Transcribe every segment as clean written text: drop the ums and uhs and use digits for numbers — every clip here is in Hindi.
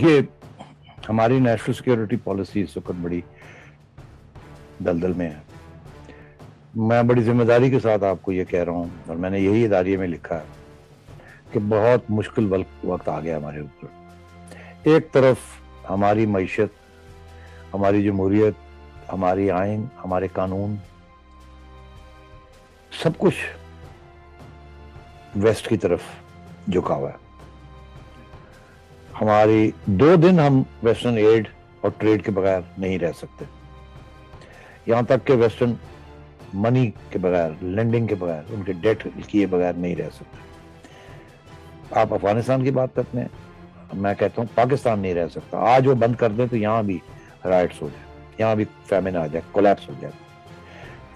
देखिए, हमारी नेशनल सिक्योरिटी पॉलिसी इस वक्त बड़ी दलदल में है। मैं बड़ी जिम्मेदारी के साथ आपको ये कह रहा हूँ, और मैंने यही इदारिये में लिखा है कि बहुत मुश्किल वक्त आ गया हमारे ऊपर। एक तरफ हमारी मईशत, हमारी जमहूरियत, हमारी आइन, हमारे कानून, सब कुछ वेस्ट की तरफ झुका हुआ है। हमारी 2 दिन हम वेस्टर्न एड और ट्रेड के बगैर नहीं रह सकते। यहां तक कि वेस्टर्न मनी के बगैर, लेंडिंग के बगैर, उनके डेट किए बगैर नहीं रह सकते। आप अफगानिस्तान की बात करते हैं, मैं कहता हूं पाकिस्तान नहीं रह सकता। आज वो बंद कर दें तो यहां भी राइट्स हो जाए, यहां भी फैमिन आ जाए, कोलैप्स हो जाए।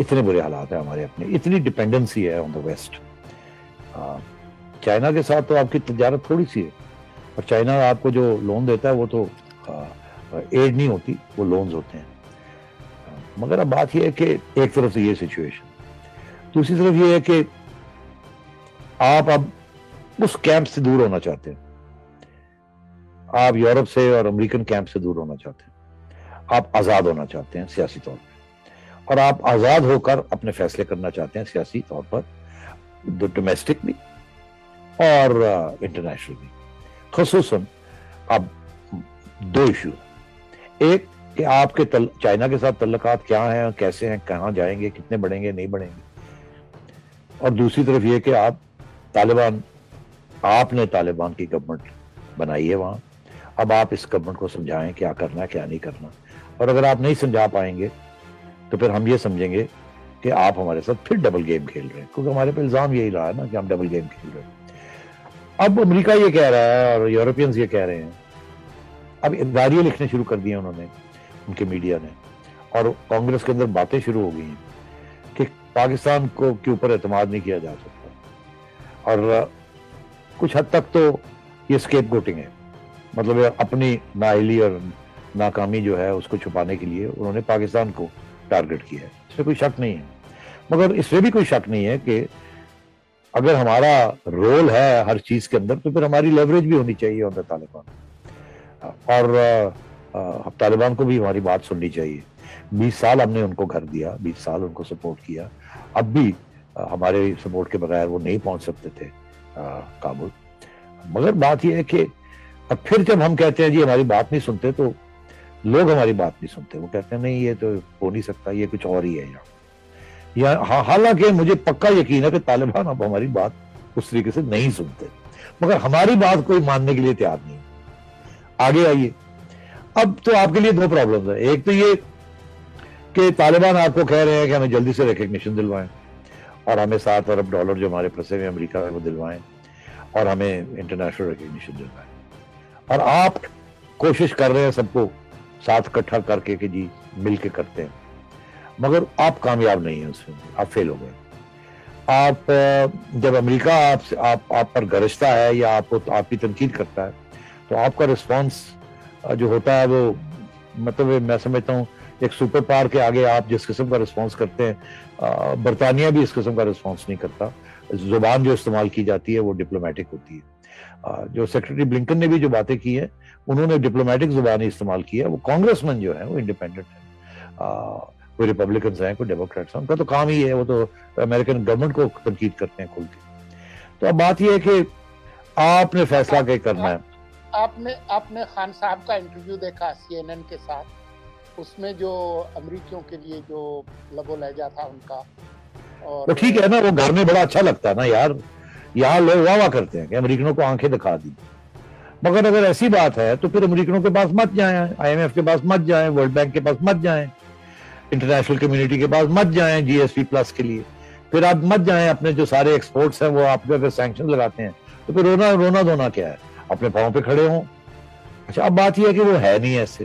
इतने बुरे हालात है हमारे अपने, इतनी डिपेंडेंसी है ऑन द वेस्ट। चाइना के साथ तो आपकी तजारत थोड़ी सी है, और चाइना आपको जो लोन देता है वो तो एड नहीं होती, वो लोन्स होते हैं। मगर अब बात यह है कि एक तरफ से ये सिचुएशन, दूसरी तरफ ये है कि आप अब उस कैंप से दूर होना चाहते हैं। आप यूरोप से और अमेरिकन कैंप से दूर होना चाहते हैं। आप आजाद होना चाहते हैं सियासी तौर पर, और आप आजाद होकर अपने फैसले करना चाहते हैं सियासी तौर पर, डोमेस्टिक भी और इंटरनेशनल भी। खसूसन अब 2 इशू, एक कि आपके चाइना के साथ तल्लुकात क्या हैं, कैसे हैं, कहां जाएंगे, कितने बढ़ेंगे, नहीं बढ़ेंगे, और दूसरी तरफ ये कि आपने तालिबान की गवर्नमेंट बनाई है वहां। अब आप इस गवर्नमेंट को समझाएं क्या करना है, क्या नहीं करना। और अगर आप नहीं समझा पाएंगे तो फिर हम ये समझेंगे कि आप हमारे साथ फिर डबल गेम खेल रहे हैं, क्योंकि हमारे पे इल्जाम यही रहा है ना कि हम डबल गेम खेल रहे हैं। अब अमेरिका ये कह रहा है और यूरोपियंस ये कह रहे हैं, अब इदारिये लिखने शुरू कर दिए उन्होंने, उनके मीडिया ने, और कांग्रेस के अंदर बातें शुरू हो गई हैं कि पाकिस्तान को के ऊपर एतमाद नहीं किया जा सकता। और कुछ हद तक तो ये स्केपगोटिंग है, मतलब अपनी नाअहली और नाकामी जो है उसको छुपाने के लिए उन्होंने पाकिस्तान को टारगेट किया है। इसमें कोई शक नहीं है, मगर इसमें भी कोई शक नहीं है कि अगर हमारा रोल है हर चीज के अंदर तो फिर हमारी लेवरेज भी होनी चाहिए ऑन द तालिबान, और तालिबान को भी हमारी बात सुननी चाहिए। 20 साल हमने उनको घर दिया, 20 साल उनको सपोर्ट किया, अब भी हमारे सपोर्ट के बगैर वो नहीं पहुंच सकते थे काबुल। मगर बात यह है कि अब फिर जब हम कहते हैं जी हमारी बात नहीं सुनते, तो लोग हमारी बात नहीं सुनते। वो कहते हैं नहीं, ये तो हो नहीं सकता, ये कुछ और ही है यहाँ। हालांकि मुझे पक्का यकीन है कि तालिबान अब हमारी बात उस तरीके से नहीं सुनते, मगर हमारी बात कोई मानने के लिए तैयार नहीं। आगे आइए, अब तो आपके लिए 2 प्रॉब्लम है। एक तो ये कि तालिबान आपको कह रहे हैं कि हमें जल्दी से रिकग्निशन दिलवाएं, और हमें $7 अरब जो हमारे फंसे हुए अमेरिका में वो दिलवाएं, और हमें इंटरनेशनल रिकग्निशन दिलवाएं। और आप कोशिश कर रहे हैं सबको साथ इकट्ठा करके कि जी मिल के करते हैं, मगर आप कामयाब नहीं है उसमें, आप फेल हो गए। आप जब अमेरिका आप पर गरजता है या आपकी तनकीद करता है, तो आपका रिस्पांस जो होता है वो, मतलब मैं समझता हूँ एक सुपर पावर के आगे आप जिस किस्म का रिस्पांस करते हैं, बरतानिया भी इस किस्म का रिस्पांस नहीं करता। जुबान जो इस्तेमाल की जाती है वो डिप्लोमेटिक होती है। जो सेक्रेटरी ब्लिंकन ने भी जो बातें की है, उन्होंने डिप्लोमेटिक जुबान ही इस्तेमाल की है। वो कांग्रेसमैन जो है वो इंडिपेंडेंट है, कोई रिपब्लिकन्स हैं, कोई डेमोक्रेट्स हैं, उनका तो काम ही है, वो तो अमेरिकन गवर्नमेंट को तनकीद करते हैं खुल के। तो अब बात यह है कि आपने फैसला क्या करना है। आपने खान साहब का इंटरव्यू देखा CNN के साथ, उसमें जो अमेरिकियों के लिए जो लबो लहजा था उनका, और तो ठीक है ना, वो घर में बड़ा अच्छा लगता है ना यार। यहाँ लोग वाह करते हैं कि अमेरिकनों को आंखें दिखा दी, मगर अगर ऐसी बात है तो फिर अमेरिकनों के पास मत जाएं, IMF के पास मत जाएं, वर्ल्ड बैंक के पास मत जाएं, इंटरनेशनल कम्युनिटी के पास मत जाएं GSP+ के लिए। फिर आप मत जाएं, अपने जो सारे एक्सपोर्ट्स हैं वो आप अगर सैंक्शन लगाते हैं तो फिर रोना धोना क्या है, अपने पाँव पे खड़े हों। अच्छा, अब बात यह है कि वो है नहीं ऐसे,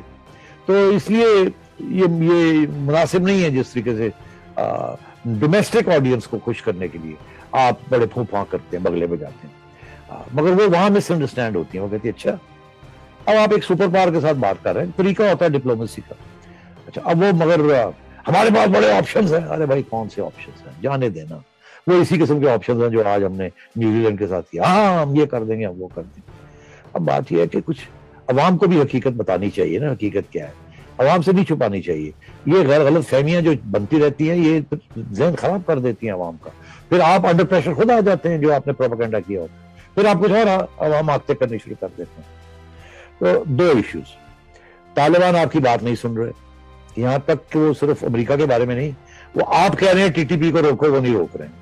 तो इसलिए ये मुनासिब नहीं है जिस तरीके से डोमेस्टिक ऑडियंस को खुश करने के लिए आप बड़े फूफा करते हैं, बगले बजाते हैं। मगर वो वहां मिसअंडरस्टैंड होती है। वो कहती है अच्छा, अब आप एक सुपर पावर के साथ बात कर रहे हैं, तरीका होता है डिप्लोमेसी का। अच्छा, अब वो मगर हमारे पास बड़े ऑप्शंस हैं। अरे भाई, कौन से ऑप्शंस हैं, जाने देना। वो इसी किस्म के ऑप्शंस हैं जो आज हमने न्यूजीलैंड के साथ किया। हाँ, हम ये कर देंगे, हम वो कर देंगे। अब बात यह है कि कुछ अवाम को भी हकीकत बतानी चाहिए ना, हकीकत क्या है, अवाम से नहीं छुपानी चाहिए। ये गलत फहमियां जो बनती रहती हैं ये ज़हन खराब कर देती हैं अवाम का। फिर आप अंडर प्रेशर खुद आ जाते हैं जो आपने प्रोपेगेंडा किया होता है, फिर आप कुछ और अवाम आते करनी शुरू कर देते हैं। तो दो इश्यूज, तालिबान आपकी बात नहीं सुन रहे, यहां तक कि वो सिर्फ अमेरिका के बारे में नहीं, वो आप कह रहे हैं टीटीपी को रोको, वो नहीं रोक रहे हैं।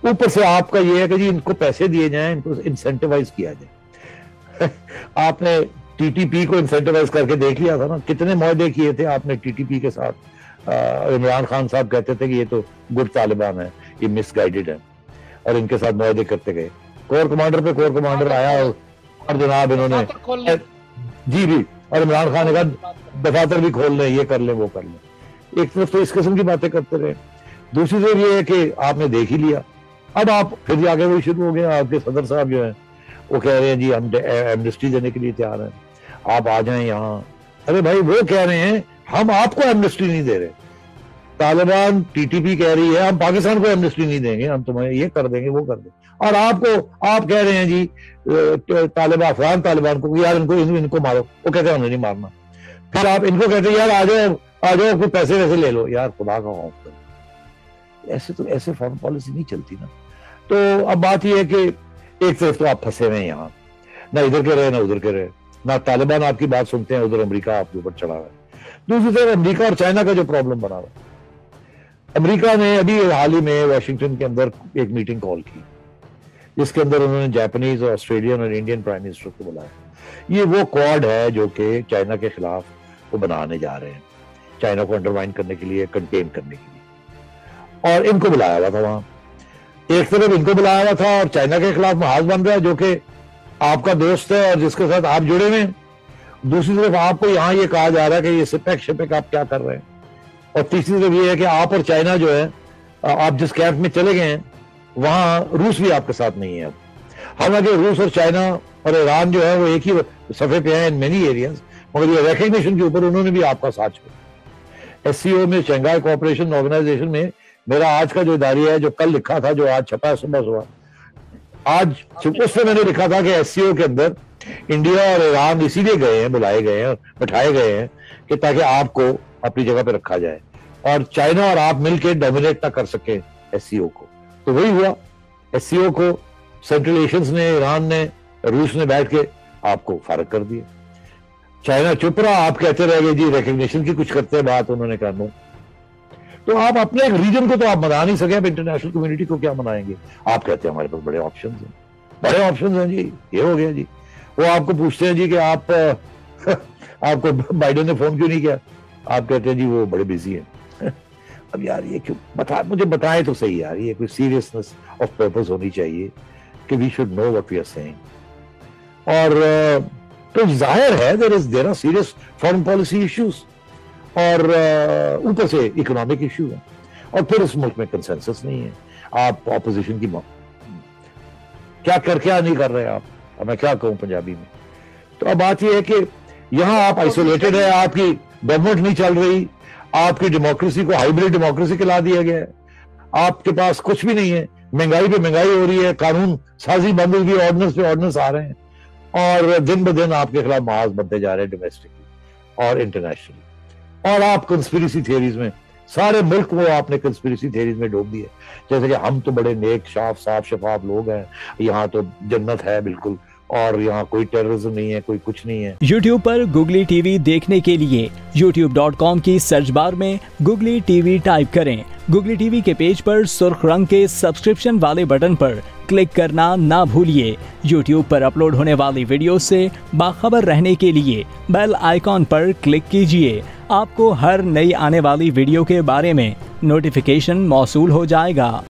ऊपर से आपका ये है कि जी इनको पैसे दिए जाएं, इनको इंसेंटिवाइज किया जाए। आपने टीटीपी को इंसेंटिवाइज करके देख लिया था ना, कितने मुआहदे किए थे आपने टीटीपी के साथ। इमरान खान साहब कहते थे कि ये तो गुड तालिबान है, ये मिसगाइडेड है, और इनके साथ मुआहदे करते गए। कोर कमांडर पे कोर कमांडर आया और जनाब इन्होंने जी भी, और इमरान खान ने कहा दफातर भी खोल लें, ये कर लें वो कर लें। एक तरफ तो इस किस्म की बातें करते रहे, दूसरी तरफ ये है कि आपने देख ही लिया, अब आप फिर आगे वही शुरू हो गया। आपके सदर साहब जो है वो कह रहे हैं जी हम एमनेस्टी देने के लिए तैयार हैं, आप आ जाएं यहाँ। अरे भाई वो कह रहे हैं हम आपको एमनेस्टी नहीं दे रहे, तालिबान टीटीपी कह रही है हम पाकिस्तान को एमनेस्टी नहीं देंगे, हम तुम्हें ये कर देंगे वो कर देंगे, और आप कह रहे हैं जी तालिबान अफगान तालिबान को यार इनको मारो, वो कहते हैं हमें नहीं मारना। फिर आप इनको कहते हैं यार आ जाओ कोई पैसे वैसे ले लो, यार खुदा का खौफ करो। ऐसे फॉरेन पॉलिसी नहीं चलती ना। तो अब बात यह है कि एक तरफ तो आप फंसे हुए हैं यहाँ, ना इधर के रहे ना उधर के रहे, ना तालिबान आपकी बात सुनते हैं, उधर अमेरिका आपके ऊपर चढ़ा हुआ है। दूसरी तरफ अमेरिका और चाइना का जो प्रॉब्लम बना हुआ है, अमेरिका ने अभी हाल ही में वाशिंगटन के अंदर एक मीटिंग कॉल की जिसके अंदर उन्होंने जापानीज और ऑस्ट्रेलियन और इंडियन प्राइम मिनिस्टर को बुलाया। ये वो क्वाड है जो कि चाइना के खिलाफ वो बनाने जा रहे हैं, चाइना को अंडरमाइन करने के लिए, कंटेन करने के लिए, और इनको बुलाया हुआ था वहां। एक तरफ इनको बुलाया हुआ था और चाइना के खिलाफ महाज बन रहा है जो कि आपका दोस्त है और जिसके साथ आप जुड़े हुए हैं। दूसरी तरफ आपको यहाँ ये कहा जा रहा है कि ये सिपेक शिपेक आप क्या कर रहे हैं, और तीसरी तरफ ये है कि आप और चाइना जो है, आप जिस कैंप में चले गए हैं वहां रूस भी आपके साथ नहीं है अब। हालांकि रूस और चाइना और ईरान जो है वो एक ही सफे पे हैं इन मेनी एरियाज, मगर ये रिकग्निशन के ऊपर उन्होंने भी आपका साथ छोड़ा। एससीओ में, शंघाई कोऑपरेशन ऑर्गेनाइजेशन में मेरा आज का जो दायरा है, जो कल लिखा था, जो आज छपा सुबह आज उससे मैंने लिखा था कि एससीओ के अंदर इंडिया और ईरान इसीलिए गए हैं, बुलाए गए हैं, बैठाए गए हैं कि ताकि आपको अपनी जगह पे रखा जाए और चाइना और आप मिलकर डोमिनेट ना कर सके एससीओ को। तो वही हुआ, एससीओ को सेंट्रल एशियंस ने, ईरान ने, रूस ने बैठ के आपको फारग कर दिया। चाइना चुप रहा, आप कहते रह गए जी रिकग्निशन की कुछ करते हैं बात, उन्होंने कहा नो। तो आप अपने एक रीजन को तो आप मना नहीं सके, आप इंटरनेशनल कम्युनिटी को क्या मनाएंगे? आप कहते हैं हमारे पास बड़े ऑप्शंस हैं, बड़े ऑप्शंस हैं जी, ये हो गया जी। वो आपको पूछते हैं जी कि आप आपको बाइडेन ने फोन क्यों नहीं किया? आप कहते हैं जी वो बड़े बिजी हैं। अब यार ये क्यों मुझे बताएं तो सही यार, ये कोई सीरियसनेस ऑफ पर्पस होनी चाहिए कि we should know what we are saying. और तो जाहिर है there are serious foreign policy issues, और ऊपर से इकोनॉमिक इश्यू है, और फिर उस मुल्क में कंसेंसस नहीं है। आप ऑपोजिशन की क्या नहीं कर रहे आप, अब मैं क्या कहूं पंजाबी में। तो अब बात यह है कि यहां आप आइसोलेटेड है, आपकी गवर्नमेंट नहीं चल रही, आपकी डेमोक्रेसी को हाइब्रिड डेमोक्रेसी के ला दिया गया है, आपके पास कुछ भी नहीं है, महंगाई पे महंगाई हो रही है, कानून साजी बंद होगी, ऑर्डिनेंस पे ऑर्डिनेंस आ रहे हैं, और दिन ब दिन आपके खिलाफ महाज बनते जा रहे हैं डोमेस्टिकली और इंटरनेशनली। और आप कंस्पिरेसी थियरीज में, सारे मुल्क को आपने कंस्पिरेसी थियरीज में डूब दिए, जैसे कि हम तो बड़े नेक साफ शफाफ लोग हैं, यहाँ तो जन्नत है बिल्कुल, और यहाँ कोई टेररिज्म नहीं है, कोई कुछ नहीं है। YouTube पर गुगली टीवी देखने के लिए youtube.com की सर्च बार में गुगली टीवी टाइप करें। गुगली टीवी के पेज पर सुर्ख रंग के सब्सक्रिप्शन वाले बटन पर क्लिक करना ना भूलिए। YouTube पर अपलोड होने वाली वीडियो से बाखबर रहने के लिए बेल आइकॉन पर क्लिक कीजिए। आपको हर नई आने वाली वीडियो के बारे में नोटिफिकेशन मौसूल हो जाएगा।